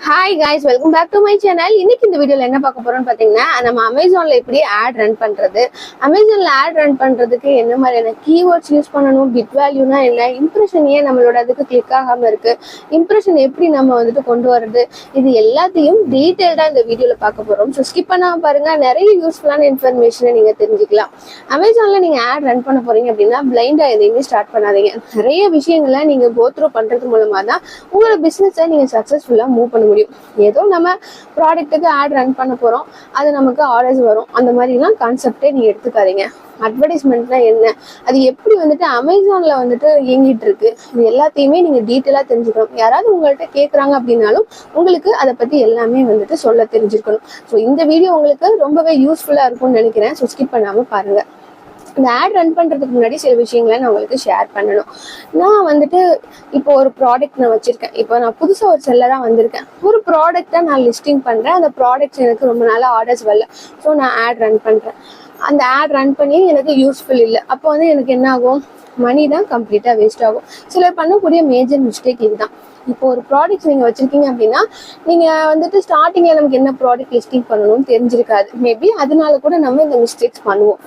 Hi guys, welcome back to my channel. இன்னைக்கு இந்த வீடியோல என்ன பார்க்க போறோம்னு பாத்தீங்கன்னா, நம்ம அமேசான்ல எப்படி ஆட் ரன் பண்றது, அமேசான்ல ஆட் ரன் பண்றதுக்கு என்ன மாதிரியான கீவேர்ட்ஸ் யூஸ் பண்ணணும், பிட் வேல்யூனா என்ன, இம்ப்ரெஷன் ஏன் நம்மளோட அதுக்கு கிளிக் ஆகாம இருக்கு, இம்ப்ரெஷன் எப்படி நம்ம வந்துட்டு கொண்டு வர்றது, இது எல்லாத்தையும் டீடைல்டா இந்த வீடியோல பார்க்க போறோம். ஸோ ஸ்கிப் பண்ணாம பாருங்க, நிறைய யூஸ்ஃபுல்லான இன்ஃபர்மேஷனை நீங்க தெரிஞ்சுக்கலாம். அமேசான்ல நீங்க ஆட் ரன் பண்ண போறீங்க அப்படின்னா பிளைண்டா எதையுமே ஸ்டார்ட் பண்ணாதீங்க. நிறைய விஷயங்களை நீங்க கோ த்ரூ பண்றது மூலமா தான் உங்களோட பிசினஸை நீங்க சக்சஸ்ஃபுல்லா மூவ் பண்ண முடியும். ஏதோ நம்ம ப்ராடக்ட்டுக்கு ஆட் ரன் பண்ண போறோம், அது நமக்கு ஆர்டர்ஸ் வரும், அந்த மாதிரிலாம் கான்செப்டே நீங்க எடுத்துக்காதீங்க. அட்வர்டைஸ்மெண்ட்னா என்ன, அது எப்படி வந்துட்டு அமேசான்ல வந்துட்டு இயங்கிட்டு இருக்கு, இது எல்லாத்தையுமே நீங்க டீட்டெயிலா தெரிஞ்சுக்கணும். யாராவது உங்கள்கிட்ட கேட்குறாங்க அப்படின்னாலும் உங்களுக்கு அதை பத்தி எல்லாமே வந்துட்டு சொல்ல தெரிஞ்சிருக்கணும். ஸோ இந்த வீடியோ உங்களுக்கு ரொம்பவே யூஸ்ஃபுல்லா இருக்கும்னு நினைக்கிறேன். ஸோ ஸ்கிப் பண்ணாம பாருங்க. இந்த ஆட் ரன் பண்றதுக்கு முன்னாடி சில விஷயங்களை நான் உங்களுக்கு ஷேர் பண்ணணும். நான் வந்துட்டு இப்போ ஒரு ப்ராடக்ட் நான் வச்சிருக்கேன். இப்போ நான் புதுசா ஒரு செல்லரா வந்திருக்கேன். ஒரு ப்ராடக்ட்டை நான் லிஸ்டிங் பண்றேன். அந்த ப்ராடக்ட்ஸ் எனக்கு ரொம்ப நாளா ஆர்டர்ஸ் வரல. ஸோ நான் ஆட் ரன் பண்றேன். அந்த ஆட் ரன் பண்ணி எனக்கு யூஸ்ஃபுல் இல்லை. அப்போ வந்து எனக்கு என்ன ஆகும், மணி தான் கம்ப்ளீட்டா வேஸ்ட் ஆகும். சிலர் பண்ணக்கூடிய மேஜர் மிஸ்டேக் இதுதான். இப்போ ஒரு ப்ராடக்ட் நீங்க வச்சிருக்கீங்க அப்படின்னா, நீங்க வந்துட்டு ஸ்டார்டிங்ல நமக்கு என்ன ப்ராடக்ட் லிஸ்டிங் பண்ணணும்னு தெரிஞ்சிருக்காது. மேபி அதனால கூட நம்ம இந்த மிஸ்டேக்ஸ் பண்ணுவோம்.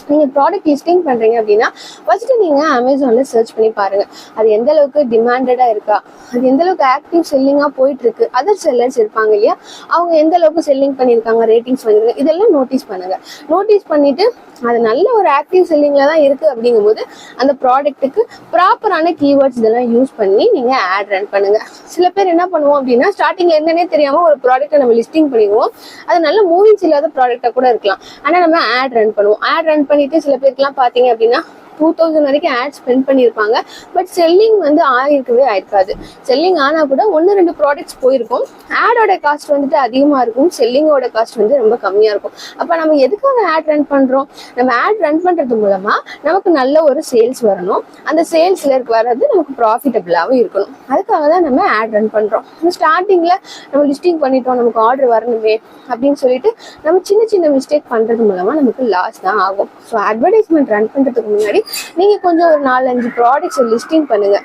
நீங்க ப்ராடக்ட் லிஸ்டிங் பண்றீங்க அப்படின்னா ஃபர்ஸ்ட் நீங்க அமேசான்ல சர்ச் பண்ணி பாருங்க, அது எந்த அளவுக்கு டிமாண்டடா இருக்கா, அது எந்த அளவுக்கு ஆக்டிவ் செல்லிங்கா போயிட்டு இருக்கு, அதர் செல்லர்ஸ் இருப்பாங்க இல்லையா, அவங்க எந்த அளவுக்கு செல்லிங் பண்ணியிருக்காங்க, ரேட்டிங்ஸ் பண்ணிருக்காங்க, இதெல்லாம் நோட்டீஸ் பண்ணுங்க. நோட்டீஸ் பண்ணிட்டு அது நல்ல ஒரு ஆக்டிவ் செல்லிங்ல தான் இருக்கு அப்படிங்கும்போது அந்த ப்ராடக்ட்டுக்கு ப்ராப்பரான கீவேர்ட்ஸ் இதெல்லாம் யூஸ் பண்ணி நீங்க ஆட் ரன் பண்ணுங்க. சில பேர் என்ன பண்ணுவோம் அப்படின்னா, ஸ்டார்டிங்ல என்னன்னே தெரியாம ஒரு ப்ராடக்ட்டை நம்ம லிஸ்டிங் பண்ணிடுவோம். அது நல்ல மூவிங்ஸ் இல்லாத ப்ராடக்டா கூட இருக்கலாம், ஆனா நம்ம ஆட் ரன் பண்ணுவோம். ஆட் ரன் பண்ணிட்டு சில பேருக்குலாம் பாத்தீங்க அப்படின்னா 2000 வரைக்கும் ஆட் ஸ்பெண்ட் பண்ணியிருப்பாங்க. பட் செல்லிங் வந்து ஆயிருக்கவே ஆயிருக்காது. செல்லிங் ஆனா கூட 1-2 ப்ராடக்ட்ஸ் போயிருக்கும். ஆடோட காஸ்ட் வந்துட்டு அதிகமா இருக்கும், செல்லிங்கோட காஸ்ட் வந்து ரொம்ப கம்மியா இருக்கும். அப்ப நம்ம எதுக்காக ஆட் ரன் பண்றோம், நம்ம ஆட் ரன் பண்றது மூலமா நமக்கு நல்ல ஒரு சேல்ஸ் வரணும். அந்த சேல்ஸ்ல வர்றது நமக்கு ப்ராஃபிட்டபிளாவும் இருக்கணும். அதுக்காக தான் நம்ம ஆட் ரன் பண்றோம். ஸ்டார்டிங்ல நம்ம லிஸ்டிங் பண்ணிட்டோம், நமக்கு ஆர்டர் வரணுமே அப்படின்னு சொல்லிட்டு நம்ம சின்ன சின்ன மிஸ்டேக் பண்றது மூலமா நமக்கு லாஸ் தான் ஆகும். ஸோ அட்வர்டைஸ்மெண்ட் ரன் பண்றதுக்கு முன்னாடி நீங்க கொஞ்சம் ஒரு 4-5 ப்ராடக்ட்ஸ் லிஸ்டிங் பண்ணுங்க.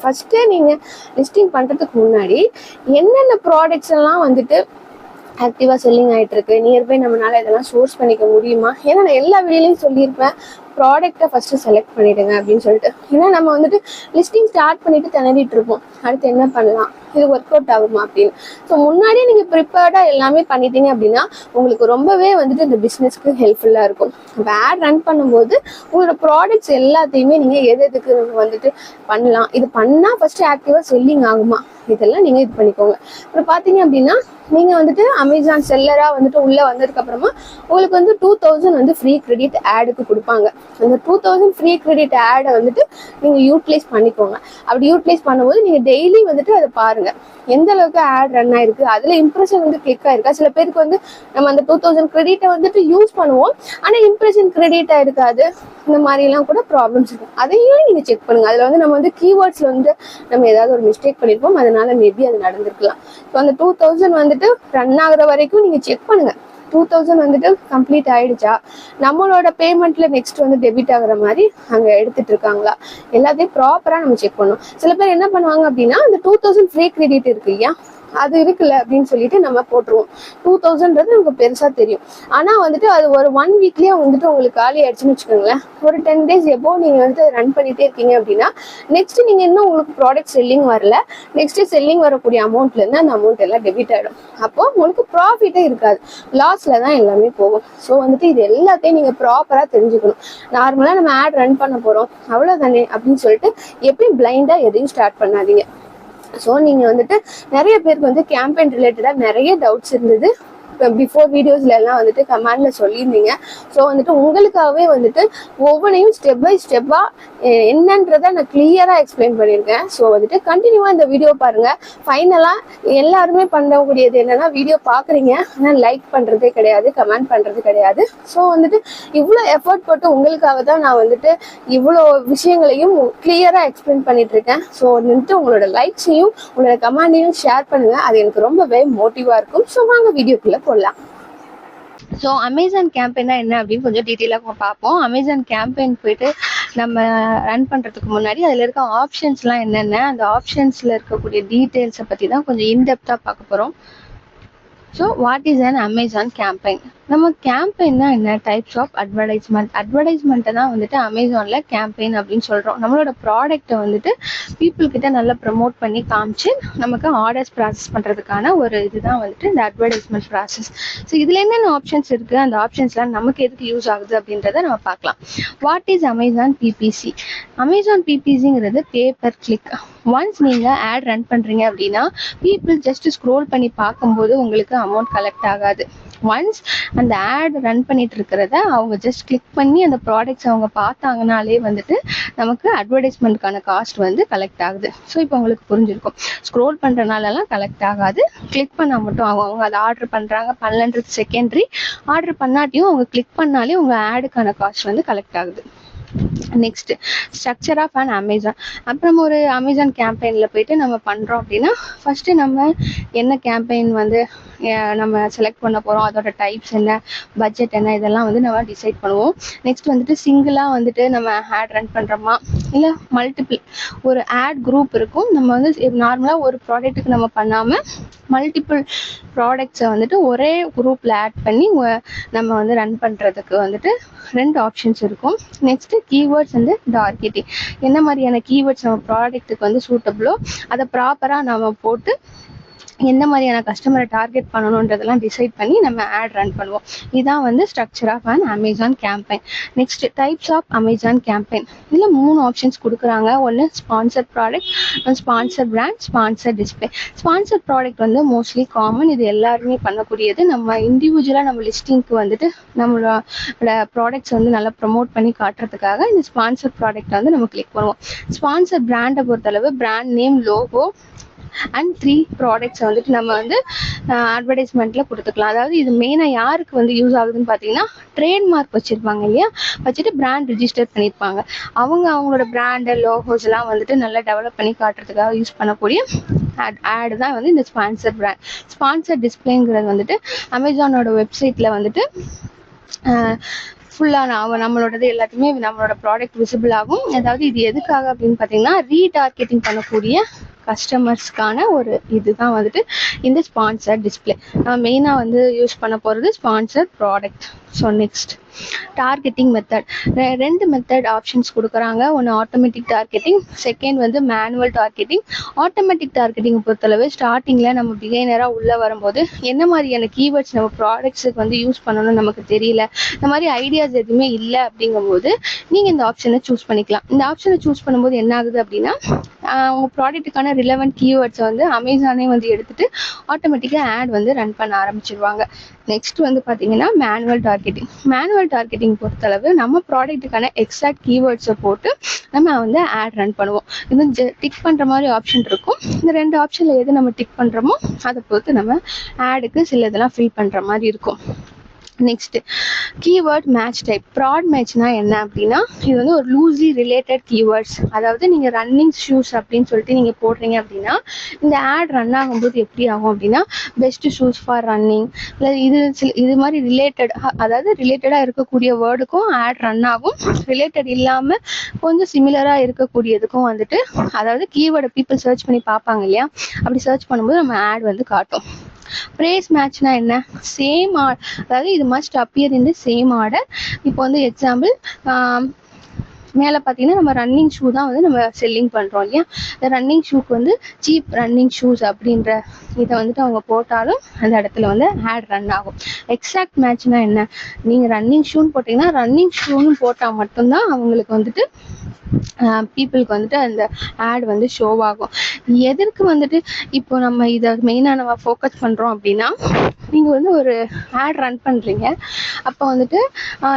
ஃபர்ஸ்டே நீங்க லிஸ்டிங் பண்றதுக்கு முன்னாடி என்னென்ன ப்ராடக்ட்ஸ் எல்லாம் வந்துட்டு ஆக்டிவா செல்லிங் ஆயிட்டு இருக்கு, நியர்பை நம்மளால இதெல்லாம் சோர்ஸ் பண்ணிக்க முடியுமா. ஏன்னா நான் எல்லா வீடியோலையும் சொல்லியிருப்பேன், ப்ராடக்ட்டை ஃபர்ஸ்ட் செலக்ட் பண்ணிடுங்க அப்படின்னு சொல்லிட்டு. ஏன்னா நம்ம வந்துட்டு லிஸ்டிங் ஸ்டார்ட் பண்ணிட்டு திணறிட்டு இருப்போம், அடுத்து என்ன பண்ணலாம், இது ஒர்க் அவுட் ஆகுமா அப்படின்னு. ஸோ முன்னாடியே நீங்க ப்ரிப்பேர்டா எல்லாமே பண்ணிட்டீங்க அப்படின்னா உங்களுக்கு ரொம்பவே வந்துட்டு இந்த பிஸ்னஸ்க்கு ஹெல்ப்ஃபுல்லா இருக்கும். இப்போ ஆட் ரன் பண்ணும்போது உங்களோட ப்ராடக்ட்ஸ் எல்லாத்தையுமே நீங்க எதுக்கு வந்துட்டு பண்ணலாம், இது பண்ணா ஃபர்ஸ்ட் ஆக்டிவா செல்லிங் ஆகுமா, இதெல்லாம் நீங்க இது பண்ணிக்கோங்க. அப்புறம் பாத்தீங்க அப்படின்னா நீங்க வந்துட்டு அமேசான் செல்லரா வந்துட்டு உள்ள வந்ததுக்கு அப்புறமா உங்களுக்கு வந்து 2000 வந்து ஃப்ரீ கிரெடிட் ஆடுக்கு கொடுப்பாங்க. அந்த 2000 ஃப்ரீ கிரெடிட் ஆடை வந்துட்டு நீங்க யூட்டிலைஸ் பண்ணிக்கோங்க. அப்படி யூட்டிலைஸ் பண்ணும்போது நீங்க டெய்லி வந்துட்டு அதை பாருங்க, எந்த அளவுக்கு ஆட் ரன் ஆயிருக்கு, அதுல இம்ப்ரெஷன் வந்து கிளிக் ஆயிருக்கா. சில பேருக்கு வந்து நம்ம அந்த 2000 கிரெடிட்டை வந்துட்டு யூஸ் பண்ணுவோம், ஆனா இம்ப்ரெஷன் கிரெடிட் ஆயிருக்காது. இந்த மாதிரி எல்லாம் கூட ப்ராப்ளம்ஸ் இருக்கும். அதையும் நீங்க செக் பண்ணுங்க. அதுல வந்து நம்ம வந்து கீவேர்ட்ஸ்ல வந்து நம்ம ஏதாவது ஒரு மிஸ்டேக் பண்ணிருப்போம், அதனால மேபி அது நடந்திருக்கலாம். ஸோ அந்த 2000 வந்துட்டு ரன் ஆகுற வரைக்கும் நீங்க செக் பண்ணுங்க. 2000 வந்துட்டு கம்ப்ளீட் ஆயிடுச்சா, நம்மளோட பேமெண்ட்ல நெக்ஸ்ட் வந்து டெபிட் ஆகுற மாதிரி அங்க எடுத்துட்டு இருக்காங்களா, எல்லாத்தையும் ப்ராப்பரா நம்ம செக் பண்ணணும். சில பேர் என்ன பண்ணுவாங்க அப்படின்னா, அந்த 2000 ஃப்ரீ கிரெடிட் இருக்கு இல்லையா, அது இருக்குல்ல அப்படின்னு சொல்லிட்டு நம்ம போட்டுருவோம். 2000ன்றது நமக்கு பெருசா தெரியும், ஆனா வந்துட்டு அது ஒரு 1 வீக்லயே வந்துட்டு உங்களுக்கு காலி ஆயிடுச்சுன்னு வச்சுக்கோங்களேன். ஒரு 10 days எப்போ நீங்க வந்துட்டு ரன் பண்ணிட்டே இருக்கீங்க அப்படின்னா நெக்ஸ்ட் நீங்க இன்னும் உங்களுக்கு ப்ராடக்ட் செல்லிங் வரல, நெக்ஸ்ட் செல்லிங் வரக்கூடிய அமௌண்ட்ல இருந்து அந்த அமௌண்ட் எல்லாம் டெபிட் ஆயிடும். அப்போ உங்களுக்கு ப்ராஃபிட்டே இருக்காது, லாஸ்ல தான் எல்லாமே போகும். ஸோ வந்துட்டு இது எல்லாத்தையும் நீங்க ப்ராப்பரா தெரிஞ்சுக்கணும். நார்மலா நம்ம ஆட் ரன் பண்ண போறோம் அவ்வளவுதானே அப்படின்னு சொல்லிட்டு எப்பயும் பிளைண்டா எதையும் ஸ்டார்ட் பண்ணாதீங்க. ஸோ நீங்கள் வந்துட்டு நிறைய பேருக்கு வந்து கேம்பெயின் ரிலேட்டடாக நிறைய டவுட்ஸ் இருந்தது. பிஃபோர் வீடியோஸ்ல எல்லாம் வந்துட்டு கமெண்ட்ல சொல்லியிருந்தீங்க. ஸோ வந்துட்டு உங்களுக்காகவே வந்துட்டு ஒவ்வொன்றையும் ஸ்டெப் பை ஸ்டெப்பா என்னன்றதை நான் கிளியரா எக்ஸ்பிளைன் பண்ணியிருக்கேன். ஸோ வந்துட்டு கண்டினியூவா இந்த வீடியோ பாருங்க. ஃபைனலா எல்லாருமே பண்ணக்கூடியது என்னன்னா, வீடியோ பாக்குறீங்க ஆனால் லைக் பண்றதே கிடையாது, கமெண்ட் பண்றது கிடையாது. ஸோ வந்துட்டு இவ்வளோ எஃபர்ட் போட்டு உங்களுக்காக தான் நான் வந்துட்டு இவ்வளோ விஷயங்களையும் கிளியரா எக்ஸ்பிளைன் பண்ணிட்டு இருக்கேன். ஸோ வந்துட்டு உங்களோட லைக்ஸையும் உங்களோட கமெண்டையும் ஷேர் பண்ணுங்க, அது எனக்கு ரொம்பவே மோட்டிவா இருக்கும். ஸோ வாங்க வீடியோக்குள்ள போடலாம். ஸோ அமேசான் கேம்பெயினா என்ன அப்படின்னு கொஞ்சம் டீட்டெயிலாக பார்ப்போம். அமேசான் கேம்பெயின் போயிட்டு நம்ம ரன் பண்ணுறதுக்கு முன்னாடி அதில் இருக்க ஆப்ஷன்ஸ்லாம் என்னென்ன, அந்த ஆப்ஷன்ஸில் இருக்கக்கூடிய டீட்டெயில்ஸை பற்றி தான் கொஞ்சம் இன்டெப்த்தாக பார்க்க போகிறோம். So what is an Amazon campaign? நம்ம கேம்பெயின்னா என்ன? டைப்ஸ் ஆஃப் அட்வர்டைஸ்மெண்ட்டை தான் வந்துட்டு அமேசானில் கேம்பெயின் அப்படின்னு சொல்கிறோம். நம்மளோட ப்ராடக்ட்டை வந்துட்டு பீப்புள் கிட்ட நல்லா ப்ரமோட் பண்ணி காமிச்சு நமக்கு ஆர்டர்ஸ் ப்ராசஸ் பண்ணுறதுக்கான ஒரு இதுதான் வந்துட்டு இந்த அட்வர்டைஸ்மெண்ட் ப்ராசஸ். ஸோ இதில் என்னென்ன ஆப்ஷன்ஸ் இருக்குது, அந்த ஆப்ஷன்ஸ்லாம் நமக்கு எதுக்கு யூஸ் ஆகுது அப்படின்றத நம்ம பார்க்கலாம். What is Amazon PPC? Amazon பிபிசிங்கிறது பே பர் கிளிக். ஒன்ஸ் நீங்கள் ஆட் ரன் பண்ணுறீங்க அப்படின்னா பீப்புள் ஜஸ்ட் ஸ்க்ரோல் பண்ணி பார்க்கும்போது உங்களுக்கு அமௌண்ட் கலெக்ட் ஆகாது. ஒன்ஸ் அந்த ஆட் ரன் பண்ணிட்டு இருக்கிறத அவங்க ஜஸ்ட் கிளிக் பண்ணி அந்த ப்ராடக்ட்ஸ் அவங்க பார்த்தாங்கனாலே வந்துட்டு நமக்கு அட்வர்டைஸ்மெண்ட்கான காஸ்ட் வந்து கலெக்ட் ஆகுது. ஸோ இப்போ உங்களுக்கு புரிஞ்சிருக்கும், ஸ்க்ரோல் பண்ணுறனாலலாம் கலெக்ட் ஆகாது, கிளிக் பண்ணால் மட்டும் அவங்க அதை ஆர்டர் பண்ணுறாங்க பண்ணலன்றது செகண்டரி. ஆர்டர் பண்ணாட்டியும் அவங்க கிளிக் பண்ணாலே உங்கள் ஆடுக்கான காஸ்ட் வந்து கலெக்ட் ஆகுது. Next structure of an Amazon. அப்புறம் ஒரு அமேசான் கேம்பெயினில் போயிட்டு நம்ம பண்ணுறோம் அப்படின்னா ஃபஸ்ட்டு நம்ம என்ன கேம்பெயின் வந்து நம்ம செலக்ட் பண்ண போகிறோம், அதோட டைப்ஸ் என்ன, பட்ஜெட் என்ன, இதெல்லாம் வந்து நம்ம டிசைட் பண்ணுவோம். நெக்ஸ்ட் வந்துட்டு சிங்கிளாக வந்துட்டு நம்ம ஆட் ரன் பண்ணுறோமா இல்லை மல்டிபிள் ஒரு ஆட் குரூப் இருக்கும். நம்ம வந்து நார்மலாக ஒரு ப்ராடக்ட்டுக்கு நம்ம பண்ணாமல் மல்டிபிள் ப்ராடக்ட்ஸை வந்துட்டு ஒரே குரூப்பில் ஆட் பண்ணி நம்ம வந்து ரன் பண்ணுறதுக்கு வந்துட்டு 2 ஆப்ஷன்ஸ் இருக்கும். நெக்ஸ்ட்டு கீவேர்ட்ஸ் வந்து டார்கெட்டிங். என்ன மாதிரியான கீவேர்ட்ஸ் நம்ம ப்ராடக்ட்டுக்கு வந்து சூட்டபிளோ அதை ப்ராப்பராக நம்ம போட்டு எந்த மாதிரியான கஸ்டமரை டார்கெட் பண்ணணுன்றதெல்லாம் டிசைட் பண்ணி நம்ம ஆட் ரன் பண்ணுவோம். இதுதான் வந்து structure of an Amazon campaign. Next types of Amazon campaign. இதில் 3 ஆப்ஷன்ஸ் கொடுக்குறாங்க. ஒன்று sponsor product, sponsor brand, sponsor display. Sponsor product வந்து மோஸ்ட்லி காமன், இது எல்லாருமே பண்ணக்கூடியது. நம்ம இண்டிவிஜுவலாக நம்ம லிஸ்டிங்க்கு வந்துட்டு நம்மளோட ப்ராடக்ட்ஸ் வந்து நல்லா ப்ரமோட் பண்ணி காட்டுறதுக்காக இந்த ஸ்பான்சர் ப்ராடக்ட் வந்து நம்ம கிளிக் பண்ணுவோம். ஸ்பான்சர் பிராண்டை பொறுத்தளவு பிராண்ட் நேம், லோகோ அண்ட் 3 ப்ராடக்ட்ஸை வந்துட்டு நம்ம வந்து அட்வர்டைஸ்மெண்ட்டில் கொடுத்துக்கலாம். அதாவது இது மெயினாக யாருக்கு வந்து யூஸ் ஆகுதுன்னு பார்த்தீங்கன்னா ட்ரேட்மார்க் வச்சுருப்பாங்க இல்லையா, வச்சுட்டு பிராண்ட் ரிஜிஸ்டர் பண்ணியிருப்பாங்க. அவங்களோட பிராண்டு லோகோஸ் எல்லாம் வந்துட்டு நல்லா டெவலப் பண்ணி காட்டுறதுக்காக யூஸ் பண்ணக்கூடிய ஆட் தான் வந்து இந்த ஸ்பான்சர் பிராண்ட். ஸ்பான்சர் டிஸ்பிளேங்கிறது வந்துட்டு அமேசானோட வெப்சைட்டில் வந்துட்டு ஃபுல்லாக நம்மளோடது எல்லாத்தையுமே நம்மளோட ப்ராடக்ட் விசிபிள் ஆகும். அதாவது இது எதுக்காக அப்படின்னு பார்த்தீங்கன்னா ரீடார்கெட்டிங் பண்ணக்கூடிய கஸ்டமர்ஸ்க்கான ஒரு இதுதான் வந்துட்டு இந்த ஸ்பான்சர் டிஸ்பிளே. நம்ம மெயினாக வந்து யூஸ் பண்ண போகிறது sponsor product. So next targeting method. 2 method options கொடுக்குறாங்க. ஒன்று ஆட்டோமேட்டிக் டார்கெட்டிங், செகண்ட் வந்து மேனுவல் டார்கெட்டிங். ஆட்டோமேட்டிக் டார்கெட்டிங் பொறுத்தளவு ஸ்டார்டிங்கில் நம்ம பிகைனராக உள்ளே வரும்போது என்ன மாதிரியான கீவேர்ட்ஸ் நம்ம ப்ராடக்ட்ஸுக்கு வந்து யூஸ் பண்ணணும்னு நமக்கு தெரியல, இந்த மாதிரி ஐடியாஸ் எதுவுமே இல்லை அப்படிங்கும்போது நீங்கள் இந்த ஆப்ஷனை சூஸ் பண்ணிக்கலாம். இந்த ஆப்ஷனை சூஸ் பண்ணும்போது என்ன ஆகுது அப்படின்னா உங்கள் ப்ராடக்ட்டுக்கான ரிலவெண்ட் கீவேர்ட்ஸை வந்து அமேசானே வந்து எடுத்துகிட்டு ஆட்டோமேட்டிக்காக ஆட் வந்து ரன் பண்ண ஆரம்பிச்சிருவாங்க. நெக்ஸ்ட் வந்து பார்த்தீங்கன்னா மேனுவல் டார்கெட்டிங். மேனுவல் டார்கெட்டிங் பொறுத்தளவு நம்ம ப்ராடக்ட்டுக்கான எக்ஸாக்ட் கீவேர்ட்ஸை போட்டு நம்ம வந்து ஆட் ரன் பண்ணுவோம். இது டிக் பண்ணுற மாதிரி ஆப்ஷன் இருக்கும். இந்த 2 ஆப்ஷனில் எது நம்ம டிக் பண்ணுறோமோ அதை பொறுத்து நம்ம ஆடுக்கு சில இதெல்லாம் ஃபில் பண்ணுற மாதிரி இருக்கும். Next keyword match type. Broad மேட்ச்னா என்ன அப்படின்னா இது வந்து ஒரு லூஸ்லி ரிலேட்டட் கீவேர்ட்ஸ். அதாவது நீங்கள் ரன்னிங் ஷூஸ் அப்படின்னு சொல்லிட்டு நீங்கள் போடுறீங்க அப்படின்னா இந்த ஆட் ரன் ஆகும்போது எப்படி ஆகும் அப்படின்னா பெஸ்ட் ஷூஸ் ஃபார் ரன்னிங் இல்லை இது மாதிரி அதாவது ரிலேட்டடாக இருக்கக்கூடிய வேர்டுக்கும் ஆட் ரன் ஆகும். ரிலேட்டட் இல்லாமல் கொஞ்சம் சிமிலராக இருக்கக்கூடியதுக்கும் வந்துட்டு அதாவது கீவேர்டை பீப்புள் சர்ச் பண்ணி பார்ப்பாங்க இல்லையா, அப்படி சர்ச் பண்ணும்போது நம்ம ஆட் வந்து காட்டும். ப்ரேஸ் மேட்ச்னா என்ன? சேம் அதாவது இது must appear in the same order. இப்போ வந்து எக்ஸாம்பிள் மேலே பார்த்தீங்கன்னா நம்ம ரன்னிங் ஷூ தான் வந்து நம்ம செல்லிங் பண்ணுறோம் இல்லையா, இந்த ரன்னிங் ஷூக்கு வந்து சீப் ரன்னிங் ஷூஸ் அப்படின்ற இதை வந்துட்டு அவங்க போட்டாலும் அந்த இடத்துல வந்து ஆட் ரன் ஆகும். எக்ஸாக்ட் மேட்ச்னா என்ன? நீங்கள் ரன்னிங் ஷூன்னு போட்டிங்கன்னா ரன்னிங் ஷூன்னு போட்டால் மட்டும்தான் அவங்களுக்கு வந்துட்டு பீப்புளுக்கு வந்துட்டு அந்த ஆட் வந்து ஷோ ஆகும். எதற்கு வந்துட்டு இப்போ நம்ம இதை மெயினாக நம்ம ஃபோக்கஸ் பண்ணுறோம் அப்படின்னா நீங்கள் வந்து ஒரு ஆட் ரன் பண்ணுறீங்க, அப்போ வந்துட்டு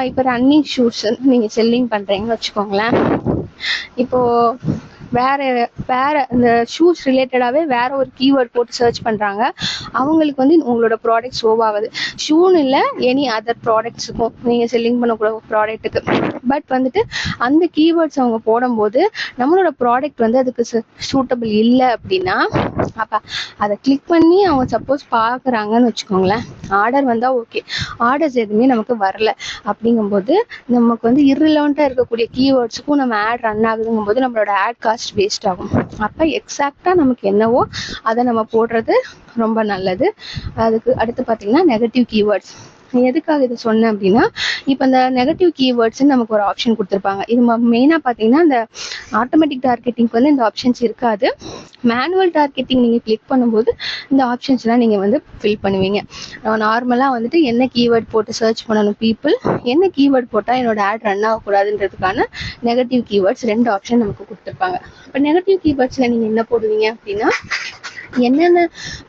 இப்போ ரன்னிங் ஷூஸ் நீங்கள் செல்லிங் பண்ணுறீங்கன்னு வச்சுக்கோங்களேன். இப்போது வேற வேற இந்த ஷூஸ் ரிலேட்டடாகவே வேற ஒரு கீவேர்ட் போட்டு சர்ச் பண்ணுறாங்க. அவங்களுக்கு வந்து உங்களோட ப்ராடக்ட் ஷோ ஆகுது. ஷூன்னு இல்லை, எனி அதர் ப்ராடக்ட்ஸுக்கும் நீங்கள் செல்லிங் பண்ணக்கூடிய ப்ராடக்ட்டுக்கு. பட் வந்துட்டு அந்த கீவேர்ட்ஸ் அவங்க போடும்போது நம்மளோட ப்ராடக்ட் வந்து அதுக்கு சூட்டபிள் இல்லை அப்படின்னா, அப்போ அதை கிளிக் பண்ணி அவங்க சப்போஸ் பார்க்குறாங்கன்னு வச்சுக்கோங்களேன், ஆர்டர் வந்தால் ஓகே, ஆர்டர்ஸ் எதுவுமே நமக்கு வரல அப்படிங்கும்போது நமக்கு வந்து irrelevant-ஆ இருக்கக்கூடிய கீவேர்ட்ஸுக்கும் நம்ம ஆட் ரன் ஆகுதுங்கும் போது நம்மளோட ஆட் காஸ்ட் வேஸ்ட் ஆகும். அப்போ எக்ஸாக்டாக நமக்கு என்னவோ அதை நம்ம போடுறது ரொம்ப நல்லது. அதுக்கு அடுத்து பார்த்தீங்கன்னா நெகட்டிவ் கீவேர்ட்ஸ். எதுக்காக இதை சொன்னேன் அப்படின்னா, இப்போ இந்த நெகட்டிவ் கீவேர்ட்ஸ்ன்னு நமக்கு ஒரு ஆப்ஷன் கொடுத்துருப்பாங்க. இது மெயினாக பார்த்தீங்கன்னா இந்த ஆட்டோமேட்டிக் டார்கெட்டிங்க்கு வந்து இந்த ஆப்ஷன்ஸ் இருக்காது. மேனுவல் டார்கெட்டிங் நீங்கள் கிளிக் பண்ணும்போது இந்த ஆப்ஷன்ஸ்லாம் நீங்கள் வந்து ஃபில் பண்ணுவீங்க. நார்மலாக வந்துட்டு என்ன கீவேர்ட் போட்டு சர்ச் பண்ணணும் பீப்புள், என்ன கீவேர்ட் போட்டால் என்னோட ஆட் ரன் ஆகக்கூடாதுன்றதுக்கான நெகட்டிவ் கீவேர்ட்ஸ் 2 ஆப்ஷன் நமக்கு கொடுத்துருப்பாங்க. இப்போ நெகட்டிவ் கீவேர்ட்ஸில் நீங்கள் என்ன போடுவீங்க அப்படின்னா, என்னென்ன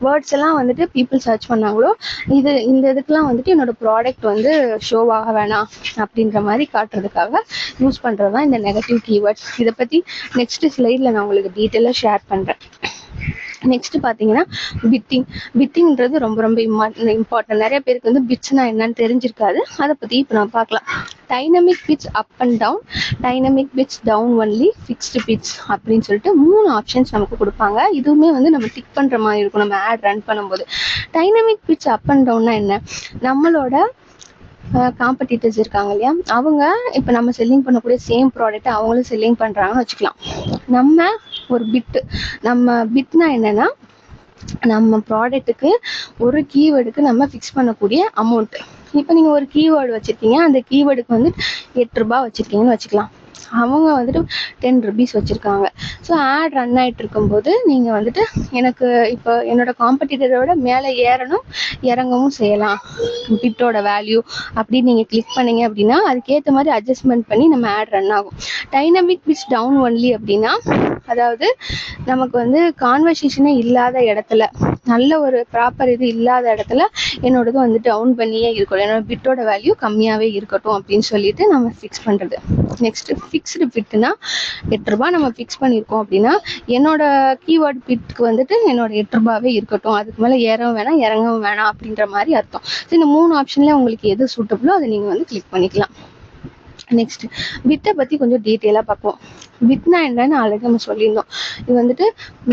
வேர்ட்ஸ் எல்லாம் வந்துட்டு பீப்புள் சர்ச் பண்ணாங்களோ இந்த இதுக்கெல்லாம் வந்துட்டு என்னோட ப்ராடக்ட் வந்து ஷோவாக வேணாம் அப்படின்ற மாதிரி காட்டுறதுக்காக யூஸ் பண்ணுறது தான் இந்த நெகட்டிவ் கீவேர்ட்ஸ். இதை பற்றி நெக்ஸ்ட் ஸ்லைடில் நான் உங்களுக்கு டீட்டெயிலாக ஷேர் பண்ணுறேன். நெக்ஸ்ட் பார்த்தீங்கன்னா பிட்டிங்ன்றது ரொம்ப ரொம்ப இம்பார்ட்டன்ட். நிறைய பேருக்கு வந்து பிட்ஸ்னா என்னன்னு தெரிஞ்சிருக்காது. அதை பற்றி இப்போ நான் பார்க்கலாம். Dynamic pitch up and down, dynamic pitch down only, fixed pitch அப்படின்னு சொல்லிட்டு 3 ஆப்ஷன்ஸ் நமக்கு கொடுப்பாங்க. இதுவுமே வந்து நம்ம டிக் பண்ணுற மாதிரி இருக்கும் நம்ம ஆட் ரன் பண்ணும்போது. டைனமிக் பிட்ச் அப் அண்ட் டவுன்னா என்ன, நம்மளோட காம்படிட்டர்ஸ் இருக்காங்க இல்லையா, அவங்க இப்போ நம்ம செல்லிங் பண்ணக்கூடிய சேம் ப்ராடக்ட்டை அவங்களும் செல்லிங் பண்ணுறாங்கன்னு வச்சுக்கலாம். நம்ம ஒரு நம்ம பிட்னா என்னன்னா, நம்ம ப்ராடக்ட்டுக்கு ஒரு கீவேர்டுக்கு நம்ம ஃபிக்ஸ் பண்ணக்கூடிய அமௌண்ட். இப்போ நீங்கள் ஒரு கீவேர்டு வச்சுருக்கீங்க, அந்த கீவேர்டுக்கு வந்து 8 ரூபாய் வச்சுருக்கீங்கன்னு வச்சுக்கலாம். அவங்க வந்துட்டு 10 rupees வச்சுருக்காங்க. ஸோ ஆட் ரன் ஆகிட்டு இருக்கும்போது நீங்கள் வந்துட்டு எனக்கு இப்போ என்னோட காம்படிட்டரோட மேலே இறங்கவும் செய்யலாம் பிட்டோட வேல்யூ அப்படின்னு நீங்கள் கிளிக் பண்ணீங்க அப்படின்னா அதுக்கேற்ற மாதிரி அட்ஜஸ்ட்மெண்ட் பண்ணி நம்ம ஆட் ரன் ஆகும். டைனமிக் பிட்ச் டவுன் ஒன்லி அப்படின்னா, அதாவது நமக்கு வந்து கான்வர்சேஷனே இல்லாத இடத்துல, நல்ல ஒரு ப்ராப்பர் இது இல்லாத இடத்துல என்னோடது வந்து டவுன் பண்ணியே இருக்கட்டும், என்னோட பிட்டோட வேல்யூ கம்மியாகவே இருக்கட்டும் அப்படின்னு சொல்லிட்டு நம்ம ஃபிக்ஸ் பண்ணுறது. நெக்ஸ்ட் ஃபிக்ஸ்டு பிட்னா 8 ரூபாய் நம்ம ஃபிக்ஸ் பண்ணியிருக்கோம் அப்படின்னா என்னோட கீவேர்ட் பிட்க்கு வந்துட்டு என்னோட 8 ரூபாவே இருக்கட்டும், அதுக்கு மேலே ஏறவும் வேணாம் இறங்கவும் வேணாம் அப்படின்ற மாதிரி அர்த்தம். ஸோ இந்த 3 ஆப்ஷன்ல உங்களுக்கு எது சூட்டபிளோ அதை நீங்கள் வந்து கிளிக் பண்ணிக்கலாம். நெக்ஸ்ட் பிட்டை பற்றி கொஞ்சம் டீட்டெயிலாக பார்ப்போம். பிட்னா என்னன்னு ஆல்ரெடி நம்ம சொல்லியிருந்தோம். இது வந்துட்டு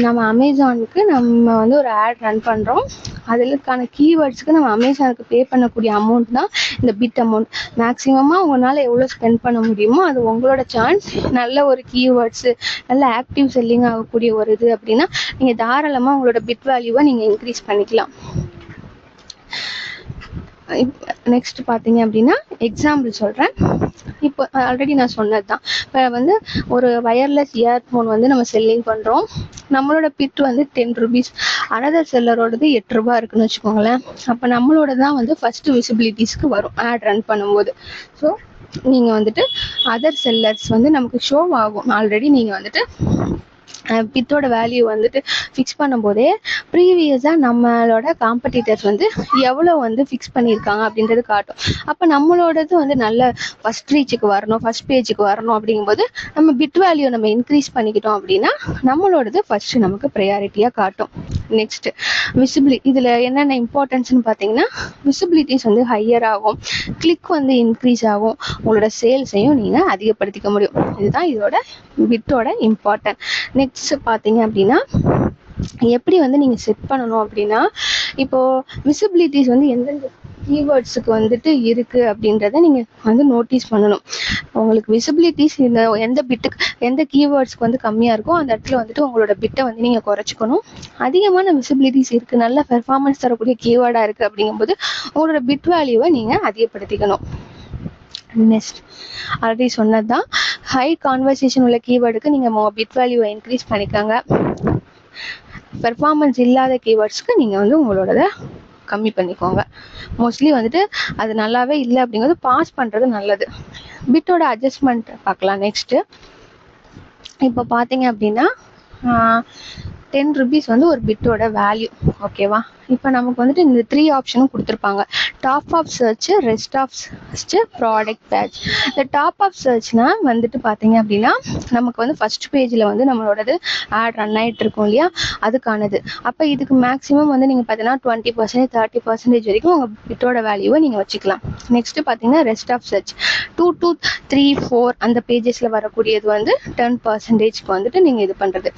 நம்ம அமேசானுக்கு நம்ம வந்து ஒரு ஆட் ரன் பண்ணுறோம், அதுக்கான கீவேர்ட்ஸுக்கு நம்ம அமேசானுக்கு பே பண்ணக்கூடிய அமௌண்ட் தான் இந்த பிட் அமௌண்ட். மேக்ஸிமமாக உங்களால் எவ்வளோ ஸ்பெண்ட் பண்ண முடியுமோ அது உங்களோட சான்ஸ். நல்ல ஒரு கீவேர்ட்ஸு, நல்ல ஆக்டிவ் செல்லிங் ஆகக்கூடிய ஒரு இது அப்படின்னா நீங்கள் தாராளமாக உங்களோட பிட் வேல்யூவை நீங்கள் இன்க்ரீஸ் பண்ணிக்கலாம். நெக்ஸ்ட் பார்த்தீங்க அப்படின்னா எக்ஸாம்பிள் சொல்கிறேன். இப்போ ஆல்ரெடி நான் சொன்னது தான். இப்போ வந்து ஒரு வயர்லெஸ் இயர்ஃபோன் வந்து நம்ம செல்லிங் பண்ணுறோம், நம்மளோட பிட் வந்து 10 rupees, அனதர் செல்லரோடது 8 ரூபாய் இருக்குன்னு வச்சுக்கோங்களேன். அப்போ நம்மளோட தான் வந்து ஃபஸ்ட்டு விசிபிலிட்டிஸ்க்கு வரும் ஆட் ரன் பண்ணும்போது. ஸோ நீங்கள் வந்துட்டு அதர் செல்லர்ஸ் வந்து நமக்கு ஷோ ஆகும். ஆல்ரெடி நீங்கள் வந்துட்டு பிட்டோட வேல்யூ வந்துட்டு ஃபிக்ஸ் பண்ணும்போதே ப்ரீவியஸாக நம்மளோட காம்படிட்டர்ஸ் வந்து எவ்வளோ வந்து ஃபிக்ஸ் பண்ணியிருக்காங்க அப்படின்றது காட்டும். அப்போ நம்மளோடது வந்து நல்ல ஃபஸ்ட் ரீச்சுக்கு வரணும், ஃபஸ்ட் பேஜுக்கு வரணும் அப்படிங்கும்போது நம்ம பிட் வேல்யூ நம்ம இன்க்ரீஸ் பண்ணிக்கிட்டோம் அப்படின்னா நம்மளோடது ஃபஸ்ட்டு நமக்கு ப்ரையாரிட்டியாக காட்டும். நெக்ஸ்ட்டு இதில் என்னென்ன இம்பார்ட்டன்ஸ்னு பார்த்தீங்கன்னா, விசிபிலிட்டிஸ் வந்து ஹையர் ஆகும், கிளிக் வந்து இன்க்ரீஸ் ஆகும், உங்களோட சேல்ஸையும் நீங்கள் அதிகப்படுத்திக்க முடியும். இதுதான் இதோட பிட்டோட இம்பார்ட்டன்ட். நெக்ஸ்ட் பார்த்தீங்க அப்படின்னா எப்படி வந்து நீங்கள் செட் பண்ணணும் அப்படின்னா, இப்போது விசிபிலிட்டிஸ் வந்து எந்தெந்த கீவேர்ட்ஸுக்கு வந்துட்டு இருக்குது அப்படின்றத நீங்கள் வந்து நோட்டீஸ் பண்ணணும். உங்களுக்கு விசிபிலிட்டிஸ் இந்த எந்த கீவேர்ட்ஸ்க்கு வந்து கம்மியாக இருக்கோ அந்த இடத்துல வந்துட்டு உங்களோட பிட்டை வந்து நீங்கள் குறைச்சிக்கணும். அதிகமான விசிபிலிட்டிஸ் இருக்குது, நல்ல பெர்ஃபார்மன்ஸ் தரக்கூடிய கீவேர்டாக இருக்குது அப்படிங்கும்போது உங்களோட பிட் வேல்யூவை நீங்கள் அதிகப்படுத்திக்கணும். நெக்ஸ்ட் ஆல்ரெடி சொன்னது தான், ஹை கான்வர்சேஷன் உள்ள கீவேர்டுக்கு நீங்கள் பிட் வேல்யூவை இன்க்ரீஸ் பண்ணிக்கோங்க. பெர்ஃபார்மன்ஸ் இல்லாத கீவேர்ட்ஸ்க்கு நீங்கள் வந்து உங்களோட கம்மி பண்ணிக்கோங்க. மோஸ்ட்லி வந்துட்டு அது நல்லாவே இல்லை அப்படிங்கிறது பாஸ் பண்ணுறது நல்லது. பிட்டோட அட்ஜஸ்ட்மெண்ட் பார்க்கலாம். நெக்ஸ்ட்டு இப்போ பார்த்தீங்க அப்படின்னா 10 rupees வந்து ஒரு பிட்டோட வேல்யூ. ஓகேவா? இப்போ நமக்கு வந்துட்டு இந்த 3 ஆப்ஷனும் கொடுத்துருப்பாங்க. Top of search, rest of search, product page. இந்த டாப் ஆஃப் சர்ச்னா வந்துட்டு பார்த்தீங்க அப்படின்னா நமக்கு வந்து ஃபர்ஸ்ட் பேஜில் வந்து நம்மளோடது ஆட் ரன் ஆகிட்டு இருக்கும் இல்லையா, அதுக்கானது. அப்போ இதுக்கு மேக்ஸிமம் வந்து நீங்கள் பார்த்தீங்கன்னா 20%, 30% வரைக்கும் உங்கள் பிட்டோட வேல்யூவை நீங்கள் வச்சுக்கலாம். நெக்ஸ்ட் பார்த்தீங்கன்னா ரெஸ்ட் ஆஃப் சர்ச் 2 to 3, 4 அந்த பேஜஸில் வரக்கூடியது வந்து 10%க்கு வந்துட்டு நீங்கள் இது பண்ணுறது.